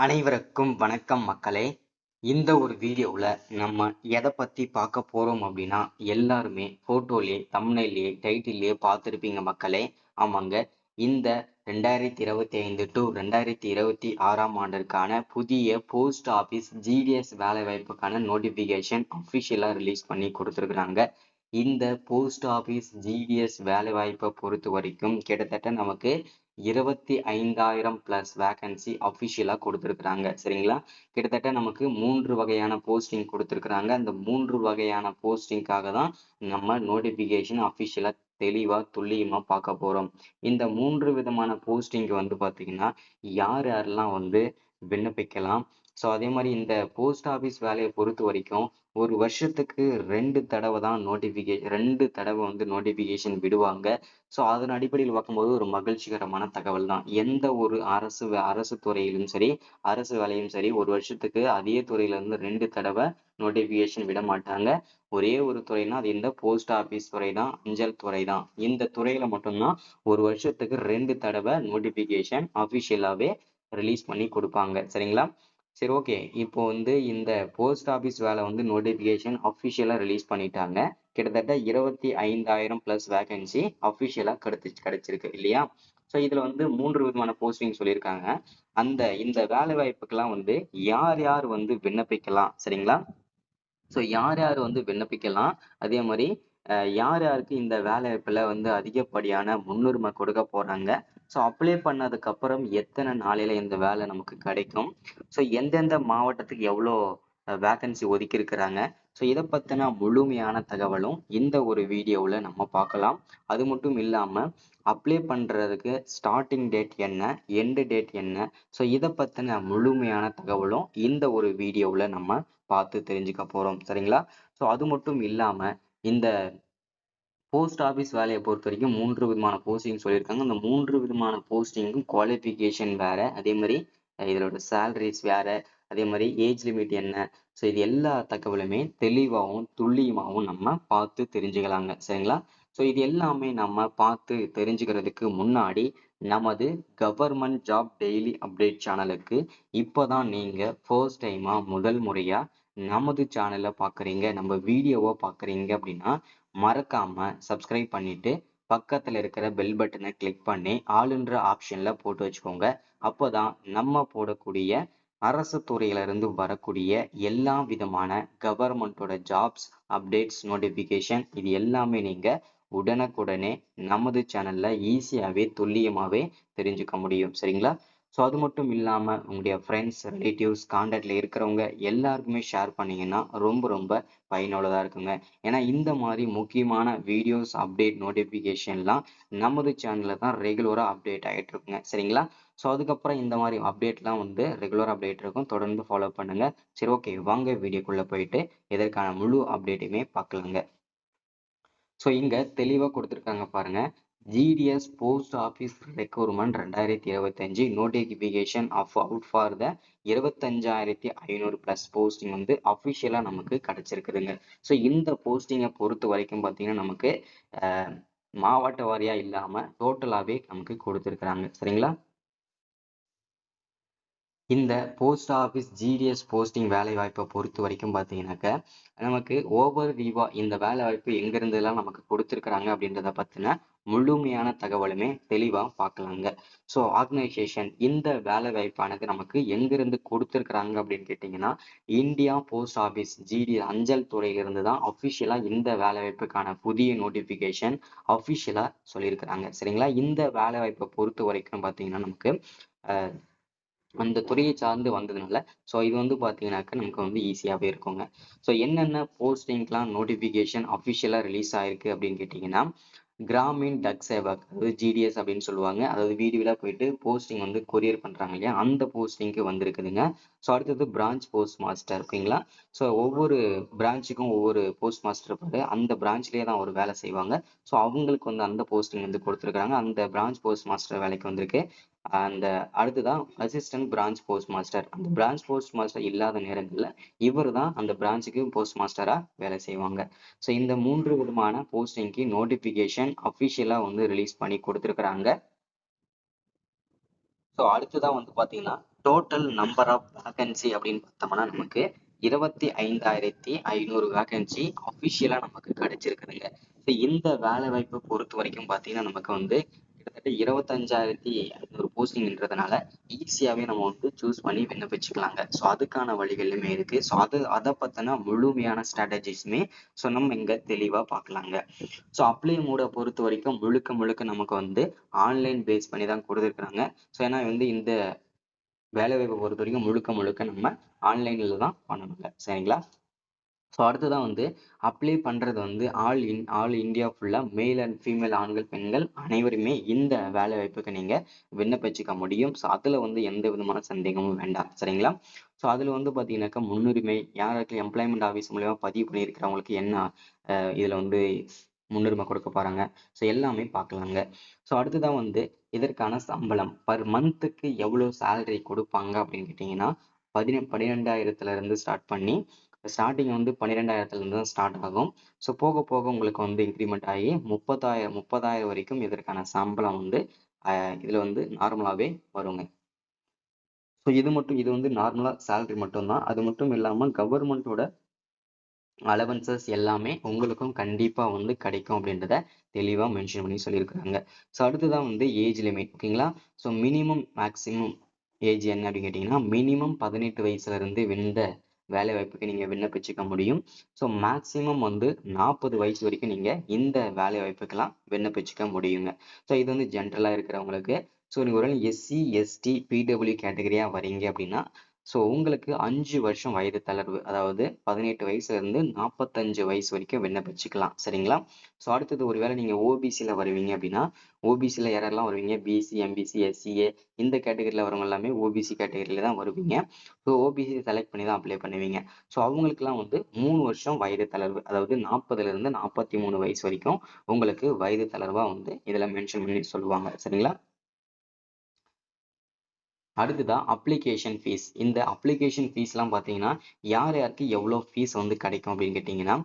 அனைவருக்கும் வணக்கம் மக்களே. இந்த ஒரு வீடியோவில் நம்ம எதை பற்றி பார்க்க போகிறோம் அப்படின்னா, எல்லாருமே ஃபோட்டோலேயே தம்ப்நெயில்லையே டைட்டில்லையே பார்த்துருப்பீங்க மக்களே. ஆமாங்க, இந்த 2025 டு 2026 ஆண்டிற்கான புதிய போஸ்ட் ஆஃபீஸ் ஜிடிஎஸ் வேலைவாய்ப்புக்கான நோட்டிஃபிகேஷன் அஃபிஷியலாக ரிலீஸ் பண்ணி கொடுத்துருக்குறாங்க. இந்த போஸ்ட் ஆஃபீஸ் ஜிடிஎஸ் வேலைவாய்ப்பை பொறுத்த வரைக்கும் கிட்டத்தட்ட நமக்கு 25,000 பிளஸ் வேகன்சி அஃபிஷியலாக கொடுத்துருக்குறாங்க. சரிங்களா, கிட்டத்தட்ட நமக்கு 3 வகையான போஸ்டிங் கொடுத்துருக்குறாங்க. அந்த 3 வகையான போஸ்டிங்காக தான் நம்ம நோட்டிஃபிகேஷன் அஃபிஷியலாக தெளிவாக துல்லியமாக பார்க்க போகிறோம். இந்த 3 விதமான போஸ்டிங் வந்து பார்த்தீங்கன்னா யார் யாரெல்லாம் வந்து விண்ணப்பிக்கலாம். ஸோ அதே மாதிரி இந்த போஸ்ட் ஆஃபீஸ் வேலையை பொறுத்த வரைக்கும் ஒரு வருஷத்துக்கு 2 தடவை தான் நோட்டிஃபிகேஷன் விடுவாங்க. ஸோ அதன் அடிப்படையில் பார்க்கும்போது ஒரு மகிழ்ச்சிகரமான தகவல் தான். எந்த ஒரு அரசு துறையிலும் சரி, அரசு வேலையும் சரி, ஒரு வருஷத்துக்கு அதே துறையிலிருந்து 2 தடவை நோட்டிஃபிகேஷன் விட மாட்டாங்க. ஒரே ஒரு துறைனா அது இந்த போஸ்ட் ஆஃபீஸ் துறை தான், அஞ்சல் துறை தான். இந்த துறையில மட்டும்தான் ஒரு வருஷத்துக்கு 2 தடவை நோட்டிஃபிகேஷன் அஃபிஷியலாகவே ரிலீஸ் பண்ணி கொடுப்பாங்க. சரிங்களா, சரி, ஓகே. இப்போ வந்து இந்த போஸ்ட் ஆஃபீஸ் வேலை வந்து நோட்டிஃபிகேஷன் அஃபிஷியலாக ரிலீஸ் பண்ணிட்டாங்க. கிட்டத்தட்ட 25,000 பிளஸ் வேகன்சி அஃபிஷியலாக கிடைச்சிருக்கு இல்லையா. ஸோ இதில் வந்து 3 விதமான போஸ்டிங் சொல்லியிருக்காங்க. இந்த வேலை வாய்ப்புக்கெல்லாம் வந்து யார் யார் வந்து விண்ணப்பிக்கலாம். சரிங்களா, ஸோ யார் யார் வந்து விண்ணப்பிக்கலாம், அதே மாதிரி யார் யாருக்கு இந்த வேலை வாய்ப்புல வந்து அதிகப்படியான முன்னுரிமை கொடுக்க போறாங்க. ஸோ அப்ளை பண்ணதுக்கு அப்புறம் எத்தனை நாளையில இந்த வேலை நமக்கு கிடைக்கும். ஸோ எந்தெந்த மாவட்டத்துக்கு எவ்வளோ வேகன்சி ஒதுக்கி இருக்கிறாங்க. ஸோ இதை பத்தின முழுமையான தகவலும் இந்த ஒரு வீடியோவில் நம்ம பார்க்கலாம். அது மட்டும் இல்லாம அப்ளை பண்றதுக்கு ஸ்டார்டிங் டேட் என்ன, எண்டு டேட் என்ன, ஸோ இதை பத்தின முழுமையான தகவலும் இந்த ஒரு வீடியோவில் நம்ம பார்த்து தெரிஞ்சுக்க போறோம். சரிங்களா, ஸோ அது மட்டும் இல்லாம இந்த போஸ்ட் ஆஃபீஸ் வேலையை பொறுத்த வரைக்கும் 3 விதமான போஸ்டிங் சொல்லியிருக்காங்க. அந்த 3 விதமான போஸ்டிங்கும் குவாலிஃபிகேஷன் வேற, அதே மாதிரி இதோட சேலரிஸ் வேற, அதே மாதிரி ஏஜ் லிமிட் என்ன, ஸோ இது எல்லா தகவலுமே தெளிவாகவும் துல்லியமாகவும் நம்ம பார்த்து தெரிஞ்சுக்கலாங்க. சரிங்களா, ஸோ இது எல்லாமே நம்ம பார்த்து தெரிஞ்சுக்கிறதுக்கு முன்னாடி நமது கவர்மெண்ட் ஜாப் டெய்லி அப்டேட் சேனலுக்கு இப்போதான் நீங்க ஃபர்ஸ்ட் டைமா முதல் முறையா நமது சேனலை பார்க்குறீங்க, நம்ம வீடியோவை பார்க்குறீங்க அப்படின்னா மறக்காம சப்ஸ்கிரைப் பண்ணிட்டு பக்கத்துல இருக்கிற பெல் பட்டனை கிளிக் பண்ணி ஆளுன்ற ஆப்ஷன்ல போட்டு வச்சுக்கோங்க. அப்போதான் நம்ம போடக்கூடிய அரசு துறையில இருந்து வரக்கூடிய எல்லா விதமான கவர்மெண்டோட ஜாப்ஸ் அப்டேட்ஸ் நோட்டிபிகேஷன் இது எல்லாமே நீங்க உடனுக்குடனே நமது சேனல்ல ஈஸியாவே துல்லியமாவே தெரிஞ்சுக்க முடியும். சரிங்களா, ஸோ அது மட்டும் இல்லாம உங்களுடைய ஃப்ரெண்ட்ஸ் ரிலேட்டிவ்ஸ் கான்டாக்ட்ல இருக்கிறவங்க எல்லாருக்குமே ஷேர் பண்ணீங்கன்னா ரொம்ப ரொம்ப பயனுள்ளதா இருக்குங்க. ஏன்னா இந்த மாதிரி முக்கியமான வீடியோஸ் அப்டேட் நோட்டிஃபிகேஷன்லாம் நமது சேனல்ல தான் ரெகுலராக அப்டேட் ஆகிட்டு இருக்குங்க. சரிங்களா, ஸோ அதுக்கப்புறம் இந்த மாதிரி அப்டேட்லாம் வந்து ரெகுலர் அப்டேட் இருக்கும், தொடர்ந்து ஃபாலோ பண்ணுங்க. சரி, ஓகே, வாங்க வீடியோக்குள்ள போயிட்டு இதற்கான முழு அப்டேட்டுமே பார்க்கலாங்க. ஸோ இங்க தெளிவாக கொடுத்துருக்காங்க பாருங்க. GDS post office recruitment 2025 notification out for the 25,500 plus posting வந்து அஃபிஷியலா நமக்கு கிடைச்சிருக்குதுங்க. ஸோ இந்த போஸ்டிங்கை பொறுத்த வரைக்கும் பார்த்தீங்கன்னா நமக்கு மாவட்ட வாரியா இல்லாம டோட்டலாவே நமக்கு கொடுத்துருக்குறாங்க. சரிங்களா, இந்த போஸ்ட் ஆஃபீஸ் ஜிடிஎஸ் போஸ்டிங் வேலை வாய்ப்பை பொறுத்த வரைக்கும் பார்த்தீங்கன்னாக்க நமக்கு ஓவர் வியூவா இந்த வேலை வாய்ப்பு எங்கிருந்தெல்லாம் நமக்கு கொடுத்துருக்குறாங்க அப்படின்றத பற்றின முழுமையான தகவலுமே தெளிவாக பார்க்கலாங்க. ஸோ ஆர்கனைசேஷன் இந்த வேலை வாய்ப்பானது நமக்கு எங்கிருந்து கொடுத்துருக்குறாங்க அப்படின்னு கேட்டிங்கன்னா இந்தியா போஸ்ட் ஆஃபீஸ் ஜிடி அஞ்சல் துறையிலிருந்து தான் அஃபிஷியலாக இந்த வேலை வாய்ப்புக்கான புதிய நோட்டிஃபிகேஷன் அஃபிஷியலாக சொல்லியிருக்கிறாங்க. சரிங்களா, இந்த வேலை வாய்ப்பை பொறுத்த வரைக்கும் பார்த்தீங்கன்னா நமக்கு அந்த துறையை சார்ந்து வந்ததுனால ஸோ இது வந்து பார்த்தீங்கன்னாக்கா நமக்கு வந்து ஈஸியாகவே இருக்குங்க. ஸோ என்னென்ன போஸ்டிங்லாம் நோட்டிஃபிகேஷன் அஃபிஷியலாக ரிலீஸ் ஆயிருக்கு அப்படின்னு கேட்டிங்கன்னா கிராமின் டக் சேவக், அதாவது ஜிடிஎஸ் அப்படின்னு சொல்லுவாங்க. அதாவது வீடு வீடாக போயிட்டு போஸ்டிங் வந்து கொரியர் பண்ணுறாங்க இல்லையா, அந்த போஸ்டிங்க்கு வந்திருக்குதுங்க. ஸோ அடுத்தது பிரான்ச் போஸ்ட் மாஸ்டர். ஓகேங்களா, ஸோ ஒவ்வொரு பிரான்ச்சுக்கும் ஒவ்வொரு போஸ்ட் மாஸ்டர் இருப்பாரு, அந்த பிரான்ச்லேயே தான் ஒரு வேலை செய்வாங்க. ஸோ அவங்களுக்கு வந்து அந்த போஸ்டிங் வந்து கொடுத்துருக்காங்க. அந்த பிரான்ச் போஸ்ட் மாஸ்டர் வேலைக்கு வந்திருக்கு. அந்த அடுத்துதான் அசிஸ்டன்ட் பிரான்ச் போஸ்ட் மாஸ்டர். அந்த பிரான்ச் போஸ்ட் மாஸ்டர் இல்லாத நேரங்களில் இவர் தான் அந்த பிரான்ச்சுக்கு போஸ்ட் மாஸ்டரா வேலை செய்வாங்க. ஸோ இந்த 3 விதமான போஸ்டிங்க்கு நோட்டிஃபிகேஷன் அஃபிஷியலா வந்து ரிலீஸ் பண்ணி கொடுத்துருக்குறாங்க. ஸோ அடுத்ததான் வந்து பார்த்தீங்கன்னா டோட்டல் நம்பர் ஆஃப் வேகன்சி அப்படின்னு பார்த்தோம்னா நமக்கு 25,500 வேகன்சி அஃபிஷியலா நமக்கு கிடைச்சிருக்குதுங்க. இந்த வேலை வாய்ப்பை பொறுத்த வரைக்கும் பார்த்தீங்கன்னா நமக்கு வந்து கிட்டத்தட்ட 25,500 போஸ்டிங்ன்றதுனால ஈஸியாவே நம்ம வந்து சூஸ் பண்ணி விண்ணப்பிச்சுக்கலாங்க. ஸோ அதுக்கான வழிகளுமே இருக்கு. ஸோ அதை பத்தின முழுமையான ஸ்ட்ராட்டஜிஸுமே ஸோ நம்ம இங்க தெளிவா பார்க்கலாங்க. ஸோ அப்ளை மோட பொறுத்த வரைக்கும் முழுக்க முழுக்க நமக்கு வந்து ஆன்லைன் பேஸ் பண்ணி தான் கொடுத்துருக்காங்க. ஸோ ஏன்னா வந்து இந்த வேலை வாய்ப்பை பொறுத்த வரைக்கும் முழுக்க முழுக்க நம்ம ஆன்லைன்ல தான் பண்ணணுங்க. சரிங்களா? ஸோ அடுத்ததான் வந்து அப்ளை பண்றது வந்து ஆல் இந்தியா ஃபுல்லா மேல் அண்ட் ஃபீமேல் ஆண்கள் பெண்கள் அனைவருமே இந்த வேலை வாய்ப்புக்கு நீங்க விண்ணப்பிச்சுக்க முடியும். ஸோ அதுல வந்து எந்த விதமான சந்தேகமும் வேண்டாம். சரிங்களா? ஸோ அதுல வந்து பாத்தீங்கன்னாக்கா முன்னுரிமை யாருக்கு எம்ப்ளாய்மெண்ட் ஆஃபீஸ் மூலியமா பதிவு பண்ணியிருக்கிறவங்களுக்கு என்ன இதுல வந்து முன்னுரிமை கொடுக்க போறாங்க. ஸோ எல்லாமே பார்க்கலாங்க. ஸோ அடுத்ததான் வந்து இதற்கான சம்பளம் பர் மந்த்துக்கு எவ்வளவு சேலரி கொடுப்பாங்க அப்படின்னு கேட்டீங்கன்னா 12,000 இருந்து ஸ்டார்ட் பண்ணி ஸ்டார்டிங் வந்து 12,000 இருந்து தான் ஸ்டார்ட் ஆகும். ஸோ போக போக உங்களுக்கு வந்து இன்க்ரிமெண்ட் ஆகி 30,000 வரைக்கும் இதற்கான சம்பளம் வந்து இதுல வந்து நார்மலாவே வருங்க. ஸோ இது வந்து நார்மலா சேலரி மட்டும்தான். அது மட்டும் இல்லாம கவர்மெண்டோட அலவன்சஸ் எல்லாமே உங்களுக்கும் கண்டிப்பா வந்து கிடைக்கும் அப்படின்றத தெளிவா மென்ஷன் பண்ணி சொல்லியிருக்கிறாங்க. ஸோ அடுத்ததான் வந்து ஏஜ் லிமிட். ஓகேங்களா? ஸோ மினிமம் மேக்சிமம் ஏஜ் என்ன அப்படின்னு கேட்டீங்கன்னா மினிமம் 18 வயசுல இருந்து எந்த வேலை வாய்ப்புக்கு நீங்க விண்ணப்பிச்சுக்க முடியும். ஸோ மேக்சிமம் வந்து 40 வயசு வரைக்கும் நீங்க இந்த வேலை வாய்ப்புக்கெல்லாம் விண்ணப்பிச்சுக்க முடியுங்க. ஸோ இது வந்து ஜென்ரலா இருக்கிறவங்களுக்கு. ஸோ நீங்க ஒரு எஸ்சி எஸ்டி பிடபிள்யூ கேட்டகரியா வரீங்க அப்படின்னா ஸோ உங்களுக்கு 5 வருஷம் வயது தளர்வு, அதாவது 18 வயசுல இருந்து 45 வயசு வரைக்கும் விண்ணப்பிச்சுக்கலாம். சரிங்களா? ஸோ அடுத்தது ஒருவேளை நீங்க ஓபிசில வருவீங்க அப்படின்னா ஓபிசில யாரெல்லாம் வருவீங்க? பிசி, எம்பிசி, எஸ்சிஏ இந்த கேட்டகரியில வரவங்க எல்லாமே ஓபிசி கேட்டகரியில தான் வருவீங்க. ஸோ ஓபிசி செலக்ட் பண்ணி தான் அப்ளை பண்ணுவீங்க. ஸோ அவங்களுக்குலாம் வந்து 3 வருஷம் வயது தளர்வு, அதாவது 40ல இருந்து 43 வயசு வரைக்கும் உங்களுக்கு வயது தளர்வா வந்து இதுல மென்ஷன் பண்ணி சொல்லுவாங்க. சரிங்களா? அடுத்ததா அப்ளிகேஷன் ஃபீஸ். இந்த அப்ளிகேஷன் ஃபீஸ்லாம் பார்த்தீங்கன்னா யாருக்கு எவ்வளோ ஃபீஸ் வந்து கிடைக்கும் அப்படின்னு கேட்டிங்கன்னா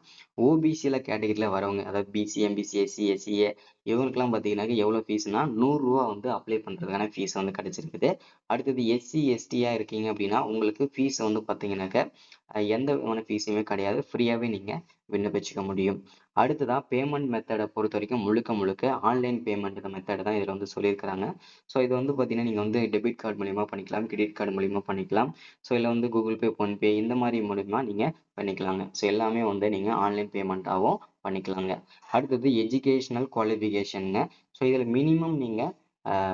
ஓபிசியில் கேட்டகரியில் வரவங்க, அதாவது பிசி, எம்பிசி, எஸ்சி, எஸ்சிஏ இவங்களுக்குலாம் பார்த்தீங்கன்னாக்க எவ்வளோ ஃபீஸ்னா ரூ. 100 வந்து அப்ளை பண்ணுறதுக்கான ஃபீஸ் வந்து கிடைச்சிருக்குது. அடுத்தது எஸ்சி எஸ்டியாக இருக்கீங்க அப்படின்னா உங்களுக்கு ஃபீஸ் வந்து பார்த்தீங்கன்னாக்க எந்த விதமான ஃபீஸுமே கிடையாது. ஃப்ரீயாகவே நீங்கள் விண்ணப்பிச்சுக்க முடியும். அடுத்ததா பேமெண்ட் மெத்தடை பொறுத்த வரைக்கும் முழுக்க முழுக்க ஆன்லைன் பேமெண்ட் மெத்தட் தான் இதில் வந்து சொல்லியிருக்கிறாங்க. ஸோ இது வந்து பார்த்தீங்கன்னா நீங்கள் வந்து டெபிட் கார்டு மூலியமா பண்ணிக்கலாம், கிரெடிட் கார்டு மூலியமா பண்ணிக்கலாம். ஸோ இதில் வந்து கூகுள் பே, ஃபோன்பே இந்த மாதிரி மூலியமா நீங்கள் பண்ணிக்கலாங்க. ஸோ எல்லாமே வந்து நீங்கள் ஆன்லைன் பேமெண்ட்டாகவும் பண்ணிக்கலாங்க. அடுத்தது எஜுகேஷனல் குவாலிஃபிகேஷனுங்க. ஸோ இதில் மினிமம் நீங்கள்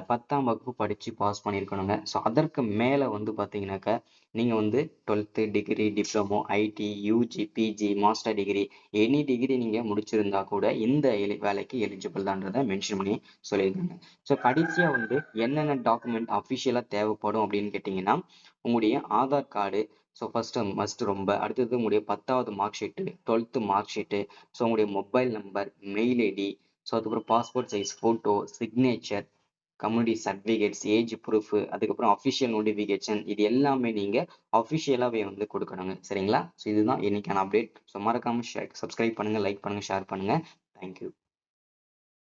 10ஆம் வகுப்பு படித்து பாஸ் பண்ணியிருக்கணுங்க. ஸோ அதற்கு மேலே வந்து பார்த்தீங்கன்னாக்கா நீங்கள் வந்து 12th degree, diploma, IT, UG, PG, master degree any degree நீங்கள் முடிச்சிருந்தா கூட இந்த வேலைக்கு எலிஜிபிள் தான்றதை மென்ஷன் பண்ணி சொல்லியிருக்காங்க. ஸோ கடைசியாக வந்து என்னென்ன டாக்குமெண்ட் அஃபிஷியலாக தேவைப்படும் அப்படின்னு கேட்டிங்கன்னா உங்களுடைய Aadhaar card. So first must ரொம்ப. அடுத்தது உங்களுடைய 10வது mark sheet, 12th mark sheet, so உங்களுடைய mobile number, mail ID, so அதுக்கப்புறம் passport size photo, signature, community certificates, age proof, அதுக்கப்புறம் அஃபிஷியல் நோட்டிஃபிகேஷன் இது எல்லாமே நீங்கள் அஃபிஷியலாகவே வந்து கொடுக்கணுங்க. சரிங்களா? ஸோ இதுதான் இன்னைக்கான அப்டேட். ஸோ மறக்காமல் சப்ஸ்கிரைப் பண்ணுங்கள், லைக் பண்ணுங்கள், ஷேர் பண்ணுங்கள். தேங்க்யூ.